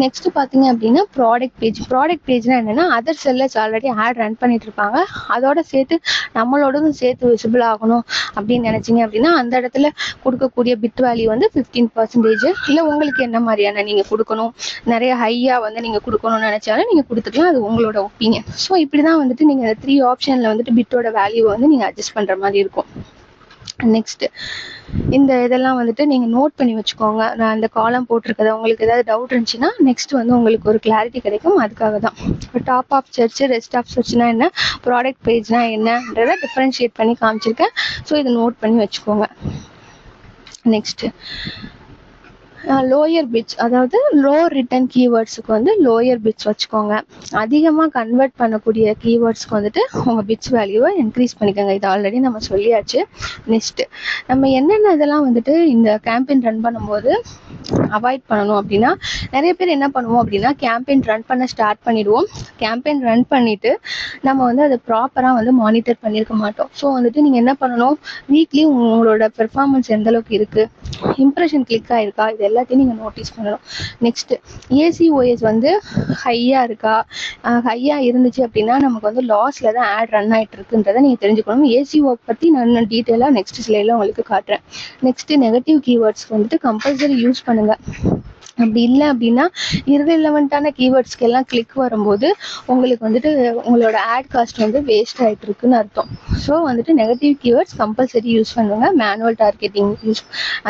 நெக்ஸ்ட் பார்த்தீங்க அப்படின்னா ப்ராடக்ட் பேஜ்னா என்னன்னா other sellers already add run பண்ணிட்டு இருப்பாங்க, அதோட சேர்த்து நம்மளோடதும் சேர்த்து விசிபிள் ஆகணும் அப்படின்னு நினைச்சீங்க அப்படின்னா அந்த இடத்துல கொடுக்கக்கூடிய பிட் வேல்யூ வந்து 15%. இல்லை உங்களுக்கு என்ன மாதிரியான நீங்கள் கொடுக்கணும், நிறைய ஹையாக வந்து நீங்கள் கொடுக்கணும்னு நினைச்சாலும் நீங்கள் கொடுத்துக்கலாம், அது உங்களோட ஒப்பீனியன். ஸோ இப்படி தான் வந்துட்டு நீங்கள் இந்த 3 ஆப்ஷனில் வந்துட்டு பிட்டோட வேல்யூ வந்து நீங்கள் அட்ஜஸ்ட் பண்ணுற மாதிரி இருக்கும். நெக்ஸ்ட் இந்த இதெல்லாம் வந்துட்டு நீங்கள் நோட் பண்ணி வச்சுக்கோங்க. நான் இந்த காலம் போட்டிருக்கதை உங்களுக்கு ஏதாவது டவுட் இருந்துச்சுன்னா நெக்ஸ்ட் வந்து உங்களுக்கு ஒரு கிளாரிட்டி கிடைக்கும். அதுக்காக தான் இப்போ top of search, rest of சர்ச்னா என்ன, ப்ராடக்ட் பேஜ்னா என்னன்றதை டிஃப்ரென்ஷியேட் பண்ணி காமிச்சிருக்கேன். ஸோ இதை நோட் பண்ணி வச்சுக்கோங்க. நெக்ஸ்ட் லோயர் பிட்ஸ், அதாவது லோ ரிட்டன் கீவேர்ட்ஸுக்கு வந்து லோயர் பிட்ஸ் வச்சுக்கோங்க. அதிகமாக கன்வெர்ட் பண்ணக்கூடிய கீவேர்ட்ஸ்க்கு வந்துட்டு உங்கள் பிட்ஸ் வேல்யூவை இன்க்ரீஸ் பண்ணிக்கோங்க. இது ஆல்ரெடி நம்ம சொல்லியாச்சு. நெக்ஸ்ட்டு நம்ம என்னென்ன இதெல்லாம் வந்துட்டு இந்த கேம்பெயின் ரன் பண்ணும்போது அவாய்ட் பண்ணணும் அப்படின்னா, நிறைய பேர் என்ன பண்ணுவோம் அப்படின்னா கேம்பெயின் ரன் பண்ண ஸ்டார்ட் பண்ணிடுவோம். கேம்பெயின் ரன் பண்ணிவிட்டு நம்ம வந்து அதை ப்ராப்பராக வந்து மானிட்டர் பண்ணியிருக்க மாட்டோம். ஸோ வந்துட்டு நீங்கள் என்ன பண்ணணும், வீக்லி உங்களோட பெர்ஃபார்மன்ஸ் எந்தளவுக்கு இருக்குது, இம்ப்ரெஷன் கிளிக் ஆகிருக்கா, இது எல்லாத்தையும் நீங்கள் நோட்டீஸ் பண்ணணும். நெக்ஸ்ட்டு ACOS வந்து ஹையாக இருக்கா, ஹையாக இருந்துச்சு அப்படின்னா நமக்கு வந்து லாஸில் தான் ஆட் ரன் ஆகிட்டு இருக்குன்றதை நீங்கள் தெரிஞ்சுக்கணும். ACO பற்றி நான் டீட்டெயிலாக நெக்ஸ்ட் ஸ்லைடில் உங்களுக்கு காட்டுறேன். நெக்ஸ்ட்டு நெகட்டிவ் கீவேர்ட்ஸ்க்கு வந்துட்டு கம்பல்சரி யூஸ் பண்ணுங்கள். அப்படி இல்லை அப்படின்னா இர்ரெலவெண்ட்டான கீவேர்ட்ஸ்க்கு எல்லாம் கிளிக் வரும்போது உங்களுக்கு வந்துட்டு உங்களோட ஆட் காஸ்ட் வந்து வேஸ்ட் ஆகிட்டு இருக்குன்னு அர்த்தம். ஸோ வந்துட்டு நெகட்டிவ் கீவேர்ட்ஸ் கம்பல்சரி யூஸ் பண்ணுங்க. மேனுவல் டார்கெட்டிங்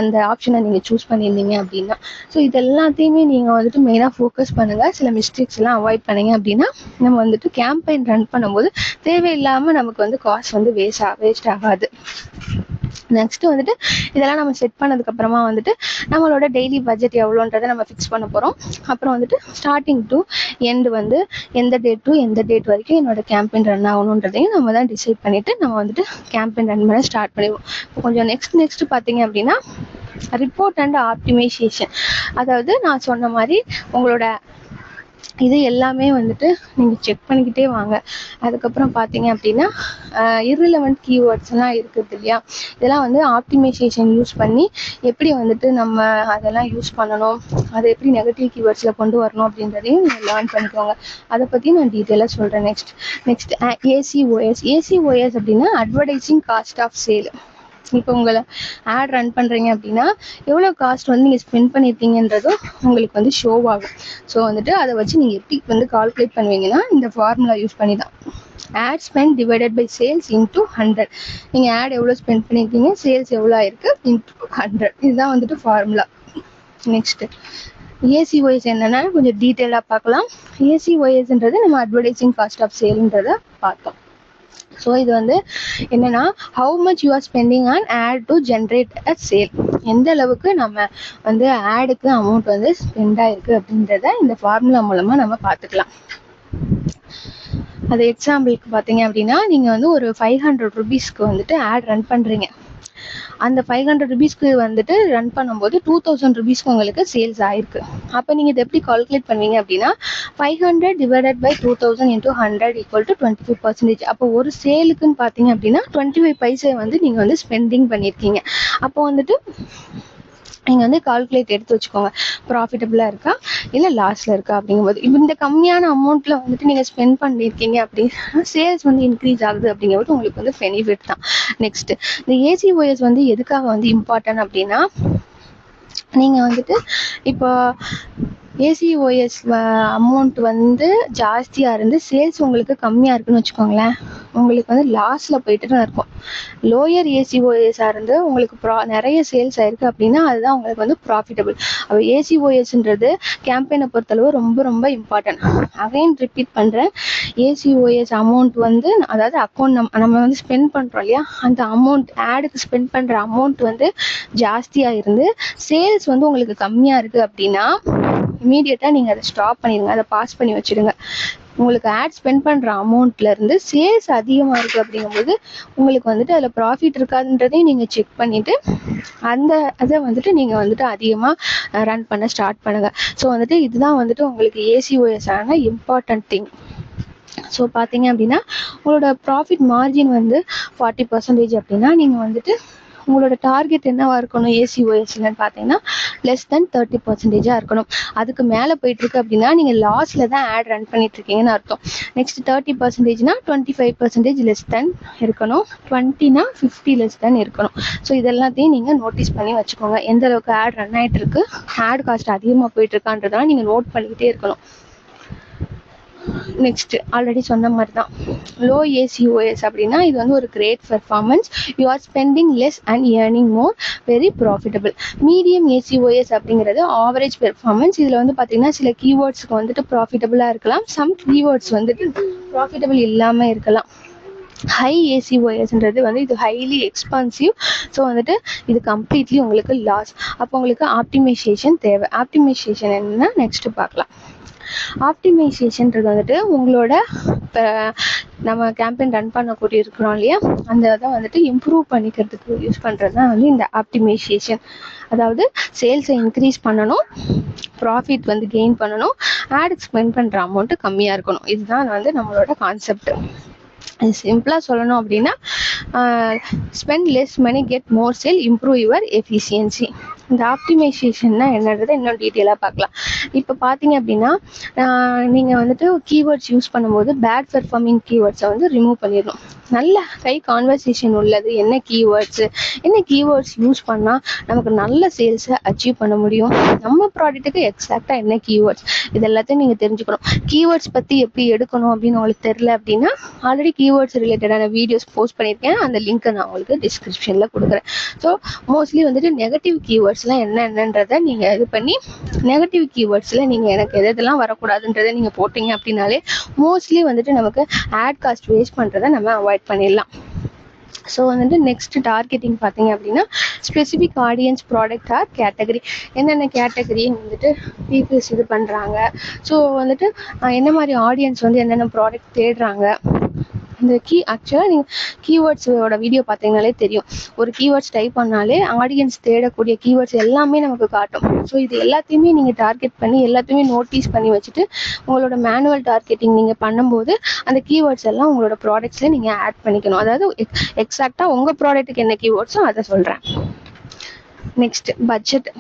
அந்த ஆப்ஷனை நீங்கள் சூஸ் பண்ணியிருந்தீங்க அப்படின்னா. ஸோ இது எல்லாத்தையுமே நீங்கள் வந்துட்டு மெயினாக ஃபோக்கஸ் பண்ணுங்கள். சில மிஸ்டேக்ஸ் எல்லாம் அவாய்ட் பண்ணீங்க அப்படின்னா நம்ம வந்துட்டு கேம்பெயின் ரன் பண்ணும்போது தேவையில்லாமல் நமக்கு வந்து காஸ்ட் வந்து வேஸ்ட் ஆகாது. நெக்ஸ்ட் வந்துட்டு இதெல்லாம் நம்ம செட் பண்ணதுக்கப்புறமா வந்துட்டு நம்மளோட டெய்லி பட்ஜெட் எவ்வளோன்றதை நம்ம ஃபிக்ஸ் பண்ண போகிறோம். அப்புறம் வந்துட்டு ஸ்டார்டிங் டு எண்டு வந்து எந்த டேட் டு எந்த டேட் வரைக்கும் என்னோட கேம்பெயின் ரன் ஆகணுன்றதையும் நம்ம தான் டிசைட் பண்ணிவிட்டு நம்ம வந்துட்டு கேம்பெயின் ரன் பண்ண ஸ்டார்ட் பண்ணிடுவோம். இப்போ கொஞ்சம் நெக்ஸ்ட் பார்த்தீங்க அப்படின்னா ரிப்போர்ட் அண்ட் ஆப்டிமைசேஷன். அதாவது நான் சொன்ன மாதிரி உங்களோட இது எல்லாமே வந்துட்டு நீங்கள் செக் பண்ணிக்கிட்டே வாங்க. அதுக்கப்புறம் பார்த்தீங்க அப்படின்னா இர்ரிலவெண்ட் கீவேர்ட்ஸ் எல்லாம் இருக்குது இல்லையா, இதெல்லாம் வந்து ஆப்டிமைசேஷன் யூஸ் பண்ணி எப்படி வந்துட்டு நம்ம அதெல்லாம் யூஸ் பண்ணணும், அதை எப்படி நெகட்டிவ் கீவேர்ட்ஸில் கொண்டு வரணும் அப்படின்றதையும் நீங்கள் லேர்ன் பண்ணிக்கோங்க. அதை பற்றி நான் டீட்டெயிலாக சொல்கிறேன். நெக்ஸ்ட் ACOS அப்படின்னா அட்வர்டைசிங் காஸ்ட் ஆஃப் சேல். இப்போ உங்களை ஆட் ரன் பண்ணுறீங்க அப்படின்னா எவ்வளோ காஸ்ட் வந்து நீங்கள் ஸ்பெண்ட் பண்ணியிருக்கீங்கன்றதும் உங்களுக்கு வந்து ஷோ ஆகும். ஸோ வந்துட்டு அதை வச்சு நீங்கள் எப்படி வந்து கால்குலேட் பண்ணுவீங்கன்னா இந்த ஃபார்முலா யூஸ் பண்ணி தான். Ad spend divided by sales into 100. நீங்கள் ஆட் எவ்வளோ ஸ்பெண்ட் பண்ணியிருக்கீங்க, சேல்ஸ் எவ்வளோ ஆயிருக்கு இன்டூ 100. இதுதான் வந்துட்டு ஃபார்முலா. நெக்ஸ்ட்டு ACOS என்னென்னா கொஞ்சம் டீட்டெயிலாக பார்க்கலாம். ACOSன்றது நம்ம அட்வர்டைசிங் காஸ்ட் ஆஃப் சேல்ன்றதை பார்த்தோம். ஸோ இது வந்து என்னென்னா how much you are spending on ad to generate a sale. எந்த அளவுக்கு நம்ம வந்து ஆடுக்கு அமௌண்ட் வந்து ஸ்பெண்ட் ஆயிருக்கு அப்படின்றத இந்த ஃபார்முலா மூலமாக நம்ம பார்த்துக்கலாம். அது எக்ஸாம்பிளுக்கு பார்த்தீங்க அப்படின்னா நீங்கள் வந்து ஒரு 500 rupeesக்கு வந்துட்டு ஆட் ரன் பண்ணுறீங்க. அந்த 500 rupeesக்கு வந்துட்டு ரன் பண்ணும்போது 2000 rupeesக்கு உங்களுக்கு சேல்ஸ் ஆயிருக்கு. அப்போ நீங்கள் இதை எப்படி கால்குலேட் பண்ணுவீங்க அப்படின்னா 500 divided by 2000 into 100 equal to 25%. அப்போ ஒரு சேலுக்குன்னு பார்த்தீங்க அப்படின்னா 25 பைசா வந்து நீங்கள் வந்து ஸ்பெண்டிங் பண்ணியிருக்கீங்க. அப்போ வந்துட்டு நீங்கள் வந்து கால்குலேட் எடுத்து வச்சுக்கோங்க, ப்ராஃபிட்டபுளாக இருக்கா இல்லை லாஸில் இருக்கா அப்படிங்கும்போது. இப்போ இந்த கம்மியான அமௌண்ட்டில் வந்துட்டு நீங்கள் ஸ்பெண்ட் பண்ணியிருக்கீங்க அப்படின்னா சேல்ஸ் வந்து இன்க்ரீஸ் ஆகுது அப்படிங்கும்போது உங்களுக்கு வந்து பெனிஃபிட் தான். நெக்ஸ்ட்டு இந்த ACOS வந்து எதுக்காக வந்து இம்பார்ட்டன்ட் அப்படின்னா, நீங்கள் வந்துட்டு இப்போ ACOS அமௌண்ட் வந்து ஜாஸ்தியாக இருந்து சேல்ஸ் உங்களுக்கு கம்மியாக இருக்குன்னு வச்சுக்கோங்களேன். உங்களுக்கு வந்து லாஸ்ல போயிட்டு தான் இருக்கும். லோயர் ஏசிஓஎஸ்ஸாக இருந்து உங்களுக்கு நிறைய சேல்ஸ் ஆயிருக்கு அப்படின்னா அதுதான் உங்களுக்கு வந்து ப்ராஃபிட்டபிள். அப்போ ஏசிஓஎஸ்ன்றது கேம்பெயினை பொறுத்தளவு ரொம்ப ரொம்ப இம்பார்ட்டன்ட். அகைன் ரிப்பீட் பண்ணுறேன், ஏசிஓஎஸ் அமௌண்ட் வந்து அதாவது அக்கௌண்ட் நம்ம வந்து ஸ்பெண்ட் பண்ணுறோம் இல்லையா, அந்த அமௌண்ட் ஆடுக்கு ஸ்பெண்ட் பண்ணுற அமௌண்ட் வந்து ஜாஸ்தியாக இருந்து சேல்ஸ் வந்து உங்களுக்கு கம்மியாக இருக்குது அப்படின்னா இமீடியட்டாக நீங்கள் அதை ஸ்டாப் பண்ணிடுங்க, அதை பாஸ் பண்ணி வச்சுடுங்க. உங்களுக்கு ஆட் ஸ்பெண்ட் பண்ணுற அமௌண்ட்லேருந்து சேல்ஸ் அதிகமாக இருக்குது அப்படிங்கும்போது உங்களுக்கு வந்துட்டு அதில் ப்ராஃபிட் இருக்காதுன்றதையும் நீங்கள் செக் பண்ணிவிட்டு அதை வந்துட்டு நீங்கள் வந்துட்டு அதிகமாக ரன் பண்ண ஸ்டார்ட் பண்ணுங்கள். ஸோ வந்துட்டு இதுதான் வந்துட்டு உங்களுக்கு ஏசிஓஎஸ் ஆன இம்பார்ட்டன்ட் திங். ஸோ பார்த்தீங்க அப்படின்னா உங்களோட ப்ராஃபிட் மார்ஜின் வந்து 40% அப்படின்னா நீங்கள் வந்துட்டு உங்களோட டார்கெட் என்னவா இருக்கணும் ஏசிஓஎஸ்லன்னு பார்த்தீங்கன்னா லெஸ் தென் 30% இருக்கணும். அதுக்கு மேலே போயிட்டுருக்கு அப்படின்னா நீங்கள் லாஸில் தான் ஆட் ரன் பண்ணிட்டு இருக்கீங்கன்னு அர்த்தம். நெக்ஸ்ட் 30%னா 25% லெஸ் தென் இருக்கணும், 20னா 50 லெஸ் தென் இருக்கணும். ஸோ இதெல்லாத்தையும் நீங்கள் நோட்டீஸ் பண்ணி வச்சுக்கோங்க. எந்த அளவுக்கு ஆட் ரன் ஆகிட்டு இருக்கு, ஆட் காஸ்ட் அதிகமாக போயிட்டு இருக்கான்றதெல்லாம் நீங்கள் நோட் பண்ணிக்கிட்டே இருக்கணும். நெக்ஸ்ட் ஆல்ரெடி சொன்ன மாதிரி தான் லோ ஏசிஓஎஸ் அப்படின்னா இது வந்து ஒரு great performance, you are spending less and earning more, very profitable. Medium ACOS அப்படிங்கிறது ஆவரேஜ் பெர்ஃபார்மன்ஸ். இதில் வந்து பார்த்தீங்கன்னா சில கீவேர்ட்ஸ்க்கு வந்துட்டு ப்ராஃபிட்டபிளாக இருக்கலாம், சம் கீவேர்ட்ஸ் வந்துட்டு ப்ராஃபிட்டபிள் இல்லாமல் இருக்கலாம். ஹை ஏசிஓஎஸ்ன்றது வந்து இது ஹைலி எக்ஸ்பான்சிவ். ஸோ வந்துட்டு இது கம்ப்ளீட்லி உங்களுக்கு லாஸ். அப்போ உங்களுக்கு ஆப்டிமைசேஷன் தேவை. ஆப்டிமைசேஷன் என்னன்னா நெக்ஸ்ட் பார்க்கலாம். ஆப்டிமைசேஷன்றது வந்துட்டு உங்களோட நம்ம கேம்பெயின் ரன் பண்ணக்கூடிய இருக்கிறோம் இல்லையா, அந்த இதை வந்துட்டு இம்ப்ரூவ் பண்ணிக்கிறதுக்கு யூஸ் பண்ணுறது தான் வந்து இந்த ஆப்டிமைசேஷன். அதாவது சேல்ஸை இன்க்ரீஸ் பண்ணணும், ப்ராஃபிட் வந்து கெயின் பண்ணணும், ஆட் ஸ்பெண்ட் பண்ணுற அமௌண்ட்டு கம்மியாக இருக்கணும். இதுதான் வந்து நம்மளோட கான்செப்ட். சிம்பிளாக சொல்லணும் அப்படின்னா spend less money get more sale, improve your efficiency. இந்த ஆப்டிமைசேஷன்னா என்னன்றதை இன்னும் டீட்டெயிலாக பார்க்கலாம். இப்போ பார்த்தீங்க அப்படின்னா நீங்கள் வந்துட்டு கீவேர்ட்ஸ் யூஸ் பண்ணும்போது பேட் பெர்ஃபார்மிங் கீவேர்ட்ஸை வந்து ரிமூவ் பண்ணிடணும். நல்ல ஹை கான்வர்சேஷன் உள்ளது என்ன கீவேர்ட்ஸ் யூஸ் பண்ணால் நமக்கு நல்ல சேல்ஸை அச்சீவ் பண்ண முடியும், நம்ம ப்ராடக்ட்டுக்கு எக்ஸாக்டாக என்ன கீவேர்ட்ஸ், இது எல்லாத்தையும் நீங்கள் தெரிஞ்சுக்கணும். கீவேர்ட்ஸ் பற்றி எப்படி எடுக்கணும் அப்படின்னு உங்களுக்கு தெரில அப்படின்னா ஆல்ரெடி கீவேர்ட்ஸ் ரிலேட்டடான வீடியோஸ் போஸ்ட் பண்ணியிருக்கேன், அந்த லிங்க்கை நான் உங்களுக்கு டிஸ்கிரிப்ஷனில் கொடுக்குறேன். ஸோ மோஸ்ட்லி வந்துட்டு நெகட்டிவ் கீவேர்ட்ஸ்லாம் என்னென்னன்றதை நீங்கள் இது பண்ணி நெகட்டிவ் கீவேர்ட்ஸில் நீங்கள் எனக்கு எதெல்லாம் வரக்கூடாதுன்றதை நீங்கள் போட்டிங்க அப்படின்னாலே மோஸ்ட்லி வந்துட்டு நமக்கு ஆட் காஸ்ட் வேஸ்ட் பண்ணுறதை நம்ம அவாய்ட் பண்ணிடலாம். ஸோ வந்துட்டு நெக்ஸ்ட் டார்கெட்டிங் பார்த்தீங்க அப்படின்னா specific audience, product or category. என்னென்ன கேட்டகரி வந்துட்டு பீப்புள்ஸ் இது பண்ணுறாங்க, ஸோ வந்துட்டு என்ன மாதிரி ஆடியன்ஸ் வந்து என்னென்ன ப்ராடக்ட் தேடுறாங்க. இந்த ஆக்சுவலாக நீங்கள் கீவேர்ட்ஸோட வீடியோ பார்த்தீங்கனாலே தெரியும். ஒரு கீவேர்ட்ஸ் டைப் பண்ணாலே ஆடியன்ஸ் தேடக்கூடிய கீவேர்ட்ஸ் எல்லாமே நமக்கு காட்டும். ஸோ இது எல்லாத்தையுமே நீங்கள் டார்கெட் பண்ணி எல்லாத்தையுமே நோட்டீஸ் பண்ணி வச்சுட்டு உங்களோட மேனுவல் டார்கெட்டிங் நீங்கள் பண்ணும்போது அந்த கீவேர்ட்ஸ் எல்லாம் உங்களோட ப்ராடக்ட்ஸில் நீங்கள் ஆட் பண்ணிக்கணும். அதாவது எக்ஸாக்டாக உங்கள் ப்ராடக்ட்டுக்கு என்ன கீவேர்ட்ஸோ அதை சொல்கிறேன். Next budget.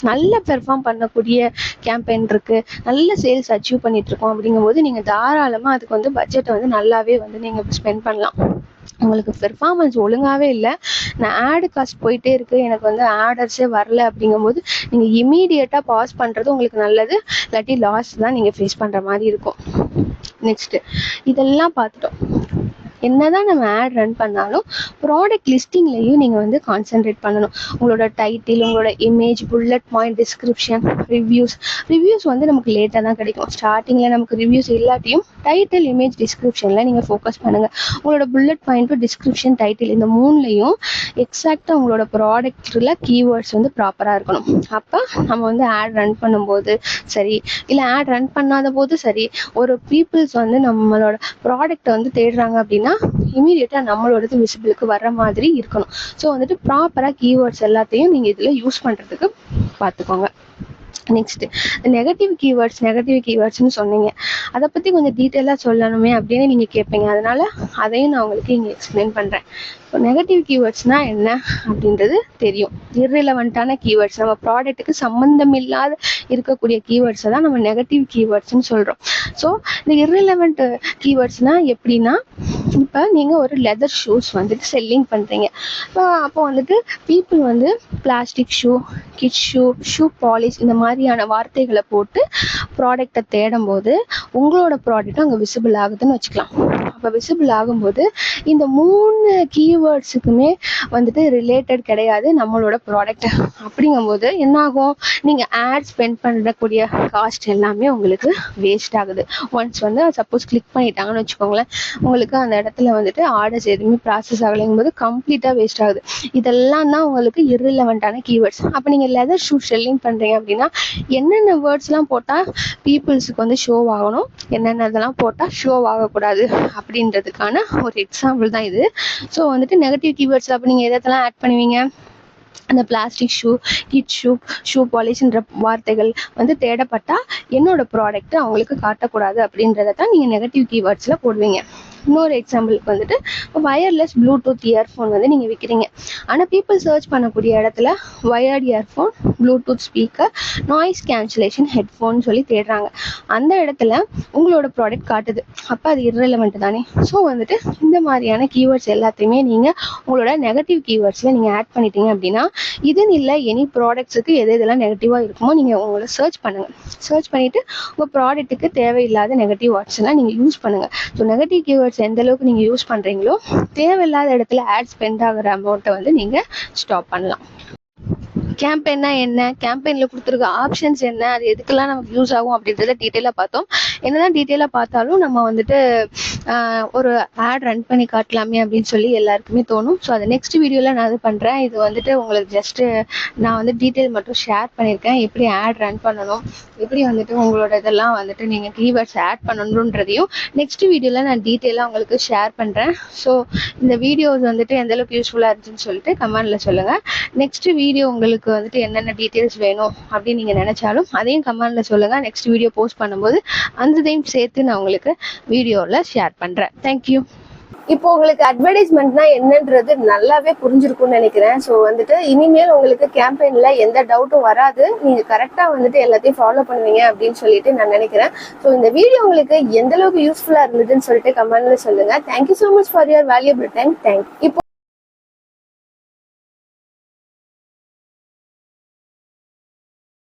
நல்ல பெர்ஃபார்ம் பண்ணக்கூடிய கேம்பெயின் இருக்குது, நல்ல சேல்ஸ் அச்சீவ் பண்ணிட்டு இருக்கோம் அப்படிங்கும்போது நீங்கள் தாராளமாக அதுக்கு வந்து பட்ஜெட்டை வந்து நல்லாவே வந்து நீங்கள் ஸ்பெண்ட் பண்ணலாம். உங்களுக்கு பெர்ஃபார்மன்ஸ் ஒழுங்காகவே இல்லை, நான் ஆடு காஸ்ட் போயிட்டே இருக்குது, எனக்கு வந்து ஆர்டர்ஸே வரல அப்படிங்கும்போது நீங்கள் இமீடியட்டாக பாஸ் பண்ணுறது உங்களுக்கு நல்லது, இல்லாட்டி லாஸ் தான் நீங்கள் ஃபேஸ் பண்ணுற மாதிரி இருக்கும். நெக்ஸ்ட்டு இதெல்லாம் பார்த்துட்டோம். என்னதான் நம்ம ஆட் ரன் பண்ணாலும் ப்ராடக்ட் லிஸ்டிங்லையும் நீங்கள் வந்து கான்சென்ட்ரேட் பண்ணணும். உங்களோட டைட்டில், உங்களோட image, bullet point, description, reviews வந்து நமக்கு லேட்டாக தான் கிடைக்கும். ஸ்டார்டிங்கில் நமக்கு ரிவ்யூஸ் இல்லாட்டியும் டைட்டில், இமேஜ், டிஸ்கிரிப்ஷனில் நீங்கள் ஃபோக்கஸ் பண்ணுங்கள். உங்களோட புல்லட் பாயிண்ட்டும் டிஸ்கிரிப்ஷன், டைட்டில் இந்த மூணுலையும் எக்ஸாக்டாக உங்களோட ப்ராடக்டில் கீவேர்ட்ஸ் வந்து ப்ராப்பராக இருக்கணும். அப்போ நம்ம வந்து ஆட் ரன் பண்ணும்போது சரி, இல்லை ஆட் ரன் பண்ணாத போது சரி, ஒரு பீப்புள்ஸ் வந்து நம்மளோட ப்ராடக்டை வந்து தேடுறாங்க அப்படின்னா இமீடியட்டாக நம்மளோடது விசிபிளுக்கு வர்ற மாதிரி இருக்கணும். ஸோ வந்துட்டு ப்ராப்பராக கீவேர்ட்ஸ் எல்லாத்தையும் நீங்கள் இதில் யூஸ் பண்ணுறதுக்கு பார்த்துக்கோங்க. நெக்ஸ்ட் நெகட்டிவ் கீவேர்ட்ஸ்னு சொன்னீங்க, அதை பற்றி கொஞ்சம் டீட்டெயிலாக சொல்லணுமே அப்படின்னு நீங்கள் கேட்பீங்க. அதனால அதையும் நான் உங்களுக்கு இங்கே எக்ஸ்பிளைன் பண்ணுறேன். இப்போ நெகட்டிவ் கீவேர்ட்ஸ்னால் என்ன அப்படின்றது தெரியும். இர்ரிலவெண்ட்டான கீவேர்ட்ஸ், நம்ம ப்ராடக்ட்டுக்கு சம்மந்தம் இல்லாத இருக்கக்கூடிய கீவேர்ட்ஸை தான் நம்ம நெகட்டிவ் கீவேர்ட்ஸ்னு சொல்கிறோம். ஸோ இந்த இர்ரிலவெண்ட் கீவேர்ட்ஸ்னால் எப்படின்னா, இப்போ நீங்கள் ஒரு லெதர் ஷூஸ் வந்துட்டு செல்லிங் பண்ணுறீங்க. அப்போ வந்துட்டு பீப்புள் வந்து plastic shoe, kids shoe polish இந்த மாதிரியான வார்த்தைகளை போட்டு ப்ராடக்டை தேடும் போது உங்களோட ப்ராடக்ட்டும் அங்கே விசிபிள் ஆகுதுன்னு வச்சுக்கலாம். அப்போ விசிபிள் ஆகும்போது இந்த 3 கீவேர்ட்ஸுக்குமே வந்துட்டு ரிலேட்டட் கிடையாது நம்மளோட ப்ராடக்ட். அப்படிங்கும்போது என்னாகும், நீங்கள் ஆட் ஸ்பெண்ட் பண்ணக்கூடிய காஸ்ட் எல்லாமே உங்களுக்கு வேஸ்ட் ஆகுது. ஒன்ஸ் வந்து சப்போஸ் கிளிக் பண்ணிட்டாங்கன்னு வச்சுக்கோங்களேன், உங்களுக்கு அந்த இடத்துல வந்துட்டு ஆர்டர்ஸ் எதுவுமே ப்ராசஸ் ஆகலைங்கும் போது கம்ப்ளீட்டாக வேஸ்ட் ஆகுது. இதெல்லாம் தான் உங்களுக்கு இர்ரிலவெண்ட்டான கீவேர்ட்ஸ். அப்போ நீங்கள் லெதர் ஷூ செல்லிங் பண்ணுறீங்க அப்படின்னா என்னென்ன வேர்ட்ஸ்லாம் போட்டால் பீப்புள்ஸுக்கு வந்து ஷோ ஆகணும், என்னென்ன இதெல்லாம் போட்டால் ஷோ ஆகக்கூடாது அப்படின்றதுக்கான ஒரு எக்ஸாம்பிள் தான் இது. ஸோ வந்துட்டு நெகட்டிவ் கீவேர்ட்ஸில் அப்போ நீங்கள் எதெல்லாம் ஆட் பண்ணுவீங்க, அந்த பிளாஸ்டிக் ஷூ, கிட் ஷூ பாலிஷ்ன்ற வார்த்தைகள் வந்து தேடப்பட்டால் என்னோட ப்ராடக்ட் அவங்களுக்கு காட்டக்கூடாது அப்படின்றத தான் நீங்கள் நெகட்டிவ் கீவேர்ட்ஸில் போடுவீங்க. இன்னொரு எக்ஸாம்பிளுக்கு வந்துட்டு வயர்லெஸ் ப்ளூடூத் இயர்ஃபோன் வந்து நீங்கள் விற்கிறீங்க. ஆனால் பீப்புள் சர்ச் பண்ணக்கூடிய இடத்துல wired earphone, Bluetooth speaker, noise cancellation headphone சொல்லி தேடுறாங்க. அந்த இடத்துல உங்களோட ப்ராடக்ட் காட்டுது. அப்போ அது இர்ரெலவெண்ட் தானே. ஸோ வந்துட்டு இந்த மாதிரியான கீவேர்ட்ஸ் எல்லாத்தையுமே நீங்கள் உங்களோட நெகட்டிவ் கீவேர்ட்ஸில் நீங்கள் ஆட் பண்ணிட்டீங்க அப்படின்னா இதுன்னு இல்லை, எனி ப்ராடக்ட்ஸுக்கு எது இதெல்லாம் நெகட்டிவாக இருக்குமோ நீங்கள் உங்களை சர்ச் பண்ணுங்கள். சர்ச் பண்ணிவிட்டு உங்கள் ப்ராடக்ட்டுக்கு தேவையில்லாத நெகட்டிவ் வேர்ட்ஸ்லாம் நீங்கள் யூஸ் பண்ணுங்கள். ஸோ நெகட்டிவ் கீவேர்ட்ஸ் எந்த அளவுக்கு நீங்கள் யூஸ் பண்ணுறீங்களோ தேவையில்லாத இடத்துல ஆட் ஸ்பெண்ட் ஆகிற அமௌண்ட்டை வந்து நீங்கள் ஸ்டாப் பண்ணலாம். கேம்பெயின்னா என்ன, கேம்பெயினில் கொடுத்துருக்க ஆப்ஷன்ஸ் என்ன, அது எதுக்கெல்லாம் நமக்கு யூஸ் ஆகும் அப்படின்றத டீட்டெயிலாக பார்த்தோம். என்னதான் டீட்டெயிலாக பார்த்தாலும் நம்ம வந்துட்டு ஒரு ஆட் ரன் பண்ணி காட்டலாமே அப்படின்னு சொல்லி எல்லாருக்குமே தோணும். ஸோ அது நெக்ஸ்ட் வீடியோவில் நான் அது பண்ணுறேன். இது வந்துட்டு உங்களுக்கு ஜஸ்ட்டு நான் வந்து டீட்டெயில் மட்டும் ஷேர் பண்ணியிருக்கேன், எப்படி ஆட் ரன் பண்ணணும், எப்படி வந்துட்டு உங்களோட இதெல்லாம் வந்துட்டு நீங்கள் கீவேர்ட்ஸ் ஆட் பண்ணணுன்றதையும் நெக்ஸ்ட் வீடியோவில் நான் டீட்டெயிலாக உங்களுக்கு ஷேர் பண்ணுறேன். ஸோ இந்த வீடியோஸ் வந்துட்டு எந்தளவுக்கு யூஸ்ஃபுல்லாக இருந்துச்சுன்னு சொல்லிட்டு கமெண்டில் சொல்லுங்கள். நெக்ஸ்ட் வீடியோ உங்களுக்கு வந்துட்டு என்னென்ன டீட்டெயில்ஸ் வேணும் அப்படின்னு நீங்கள் நினச்சாலும் அதையும் கமெண்டில் சொல்லுங்கள். நெக்ஸ்ட் வீடியோ போஸ்ட் பண்ணும்போது அந்ததையும் சேர்த்து நான் உங்களுக்கு வீடியோவில் ஷேர் பண்ணுறேன். தேங்க்யூ. இப்போ உங்களுக்கு அட்வர்டைஸ்மெண்ட்னா என்னன்றது நல்லாவே புரிஞ்சிருக்கும்னு நினைக்கிறேன். ஸோ வந்துட்டு இனிமேல் உங்களுக்கு கேம்பெயினில் எந்த டவுட்டும் வராது, நீங்கள் கரெக்டாக வந்துட்டு எல்லாத்தையும் ஃபாலோ பண்ணுவீங்க அப்படின்னு சொல்லிட்டு நான் நினைக்கிறேன். ஸோ இந்த வீடியோ உங்களுக்கு எந்த அளவுக்கு யூஸ்ஃபுல்லாக இருந்ததுன்னு சொல்லிட்டு கமெண்ட்ல சொல்லுங்கள். Thank you so much for your valuable time. இப்போ